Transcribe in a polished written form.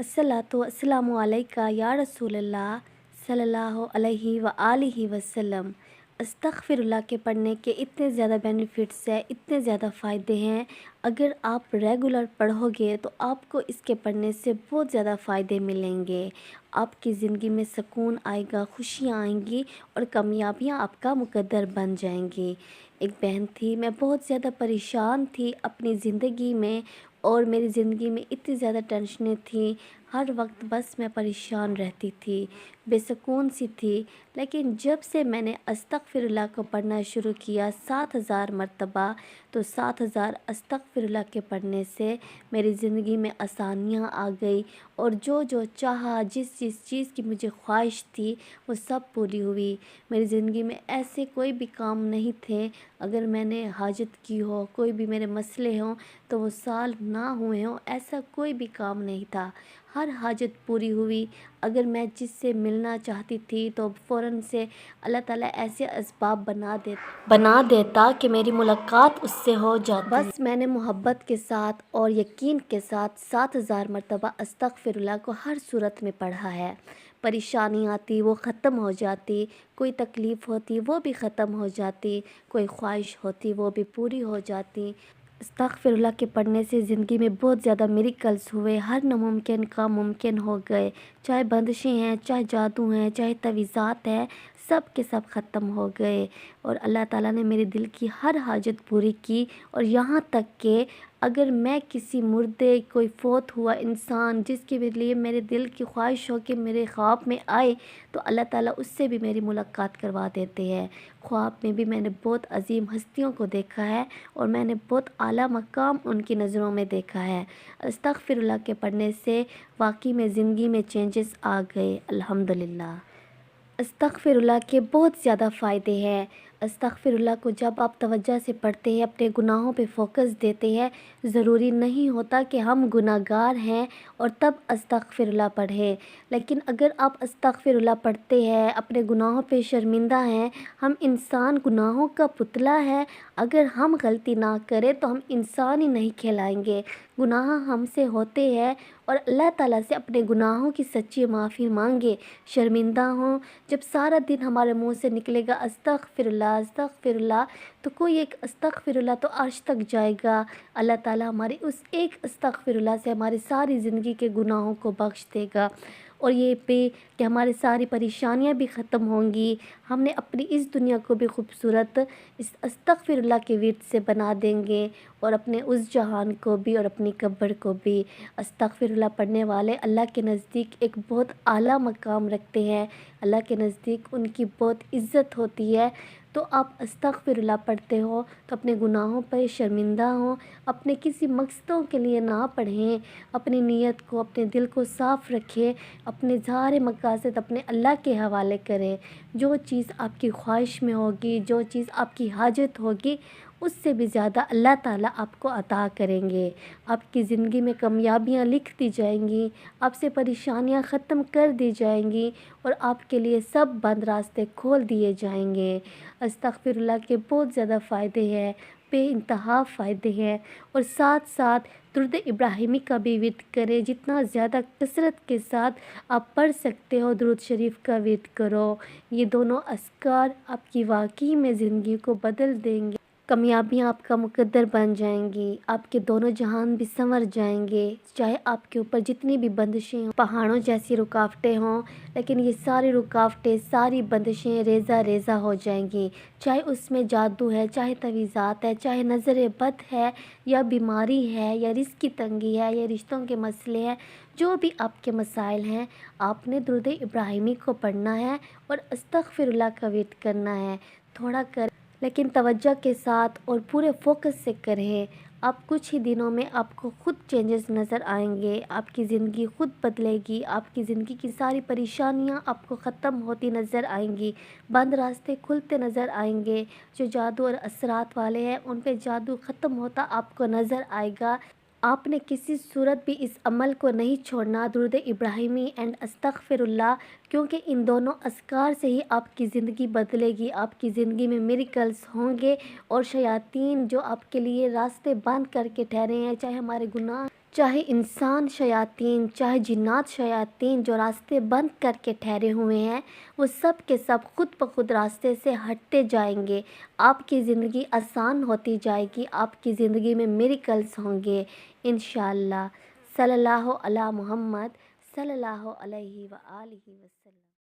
अस्सलातु अस्सलामु अलैका या रसूल अल्लाह सल्लल्लाहु अलैहि व आलिहि वसल्लम। अस्तग़फिरुल्लाह के पढ़ने के इतने ज़्यादा बेनिफिट्स हैं, इतने ज़्यादा फ़ायदे हैं। अगर आप रेगुलर पढ़ोगे तो आपको इसके पढ़ने से बहुत ज़्यादा फ़ायदे मिलेंगे। आपकी ज़िंदगी में सुकून आएगा, खुशियाँ आएंगी और कामयाबियाँ आपका मुक़द्दर बन जाएंगी। एक बहन थी, मैं बहुत ज़्यादा परेशान थी अपनी ज़िंदगी में और मेरी ज़िंदगी में इतनी ज़्यादा टेंशनें थी। हर वक्त बस मैं परेशान रहती थी, बेसुकून सी थी। लेकिन जब से मैंने अस्तग़फिरुल्लाह को पढ़ना शुरू किया 7000 मरतबा, तो 7000 अस्तग़फिरुल्लाह के पढ़ने से मेरी ज़िंदगी में आसानियाँ आ गई और जो जो चाहा, जिस चीज़ की मुझे ख्वाहिश थी वो सब पूरी हुई। मेरी ज़िंदगी में ऐसे कोई भी काम नहीं थे, अगर मैंने हाजत की हो, कोई भी मेरे मसले हों तो वो साल ना हुए हों, ऐसा कोई भी काम नहीं था। हर हाजत पूरी हुई। अगर मैं जिससे मिलना चाहती थी तो फ़ौरन से अल्लाह ताला ऐसे असबाब बना देता कि मेरी मुलाकात उससे हो जाती। बस मैंने मोहब्बत के साथ और यकीन के साथ 7000 मरतबा अस्तग़फिरुल्लाह को हर सूरत में पढ़ा है। परेशानी आती वो ख़त्म हो जाती, कोई तकलीफ़ होती वो भी ख़त्म हो जाती, कोई ख्वाहिश होती वो भी पूरी हो जाती। अस्तग़फिरुल्लाह के पढ़ने से ज़िंदगी में बहुत ज़्यादा मिरेकल्स हुए, हर नामुमकिन का मुमकिन हो गए। चाहे बंदिशें हैं, चाहे जादू हैं, चाहे तवीज़ात हैं, सब के सब ख़त्म हो गए और अल्लाह ताला ने मेरे दिल की हर हाजत पूरी की। और यहाँ तक कि अगर मैं किसी मुर्दे, कोई फ़ौत हुआ इंसान जिसके लिए मेरे दिल की ख्वाहिश हो कि मेरे ख्वाब में आए, तो अल्लाह ताला उससे भी मेरी मुलाकात करवा देते हैं। ख्वाब में भी मैंने बहुत अजीम हस्तियों को देखा है और मैंने बहुत आला मकाम उनकी नज़रों में देखा है। अस्तग़फिरुल्लाह के पढ़ने से वाकई में ज़िंदगी में चेंजेस आ गए, अल्हम्दुलिल्लाह। अस्तग़फिरुल्लाह के बहुत ज़्यादा फ़ायदे हैं। अस्तग़फिरुल्लाह को जब आप तवज्जो से पढ़ते हैं, अपने गुनाहों पे फ़ोकस देते हैं, ज़रूरी नहीं होता कि हम गुनाहगार हैं और तब अस्तग़फिरुल्लाह पढ़ें। लेकिन अगर आप अस्तग़फिरुल्लाह पढ़ते हैं, अपने गुनाहों पे शर्मिंदा हैं, हम इंसान गुनाहों का पुतला है, अगर हम गलती ना करें तो हम इंसान ही नहीं कहलाएंगे। गुनाह हमसे होते हैं और अल्लाह ताला से अपने गुनाहों की सच्ची माफ़ी मांगे, शर्मिंदा हों। जब सारा दिन हमारे मुंह से निकलेगा अस्तग़फिरुल्लाह अस्तग़फिरुल्लाह, तो कोई एक अस्तग़फिरुल्लाह तो अर्श तक जाएगा। अल्लाह ताला हमारी उस एक अस्तग़फिरुल्लाह से हमारी सारी ज़िंदगी के गुनाहों को बख्श देगा और ये भी कि हमारी सारी परेशानियां भी ख़त्म होंगी। हमने अपनी इस दुनिया को भी खूबसूरत इस अस्तग़फिरुल्लाह के विर्द से बना देंगे और अपने उस जहान को भी और अपनी कब्र को भी। अस्तग़फिरुल्लाह पढ़ने वाले अल्लाह के नज़दीक एक बहुत आला मकाम रखते हैं, अल्लाह के नज़दीक उनकी बहुत इज़्ज़त होती है। तो आप अस्तग़फिरुल्लाह पढ़ते हो तो अपने गुनाहों पर शर्मिंदा हो, अपने किसी मकसदों के लिए ना पढ़ें, अपनी नीयत को, अपने दिल को साफ़ रखें, अपने सारे मकासद अपने अल्लाह के हवाले करें। जो चीज़ आपकी ख्वाहिश में होगी, जो चीज़ आपकी हाजत होगी, उससे भी ज़्यादा अल्लाह ताला आपको अता करेंगे। आपकी ज़िंदगी में कामयाबियाँ लिख दी जाएंगी, आपसे परेशानियाँ ख़त्म कर दी जाएंगी और आपके लिए सब बंद रास्ते खोल दिए जाएंगे। अस्तग़फिरुल्लाह के बहुत ज़्यादा फ़ायदे हैं, बेइंतहा फ़ायदे हैं। और साथ साथ दुरूद इब्राहिमी का भी विर्द करें, जितना ज़्यादा कसरत के साथ आप पढ़ सकते हो दुरूद शरीफ का विर्द करो। ये दोनों अस्कार आपकी वाकई में ज़िंदगी को बदल देंगे, कामयाबियाँ आपका मुक़द्दर बन जाएंगी, आपके दोनों जहान भी संवर जाएंगे। चाहे आपके ऊपर जितनी भी बंदिशें हों, पहाड़ों जैसी रुकावटें हों, लेकिन ये सारी रुकावटें, सारी बंदिशें रेज़ा रेज़ा हो जाएंगी। चाहे उसमें जादू है, चाहे तवीज़ात है, चाहे नज़र बद है, या बीमारी है, या रिज़्क़ की तंगी है, या रिश्तों के मसले हैं, जो भी आपके मसाइल हैं, आपने दुरूद इब्राहिमी को पढ़ना है और अस्तग़फिरुल्लाह का विर्द करना है। थोड़ा कर लेकिन तवज्जो के साथ और पूरे फोकस से करें। आप कुछ ही दिनों में आपको खुद चेंजेस नज़र आएंगे, आपकी ज़िंदगी खुद बदलेगी, आपकी ज़िंदगी की सारी परेशानियां आपको ख़त्म होती नज़र आएंगी, बंद रास्ते खुलते नज़र आएंगे। जो जादू और असरात वाले हैं उन पे जादू ख़त्म होता आपको नज़र आएगा। आपने किसी सूरत भी इस अमल को नहीं छोड़ना, दुरूद इब्राहिमी एंड अस्तग़फिरुल्लाह, क्योंकि इन दोनों अस्कार से ही आपकी ज़िंदगी बदलेगी, आपकी ज़िंदगी में मिरेकल्स होंगे और शयातीन जो आपके लिए रास्ते बंद करके ठहरे हैं, चाहे हमारे गुनाह چاہے انسان شیاطین، چاہے جنات شیاطین جو راستے بند کر کے ٹھہرے ہوئے ہیں، وہ سب کے سب خود بخود راستے سے ہٹتے جائیں گے۔ آپ کی زندگی آسان ہوتی جائے گی، آپ کی زندگی میں میریکلز ہوں گے انشاءاللہ۔ صلی اللہ علی محمد صلی اللہ علیہ وآلہ وسلم۔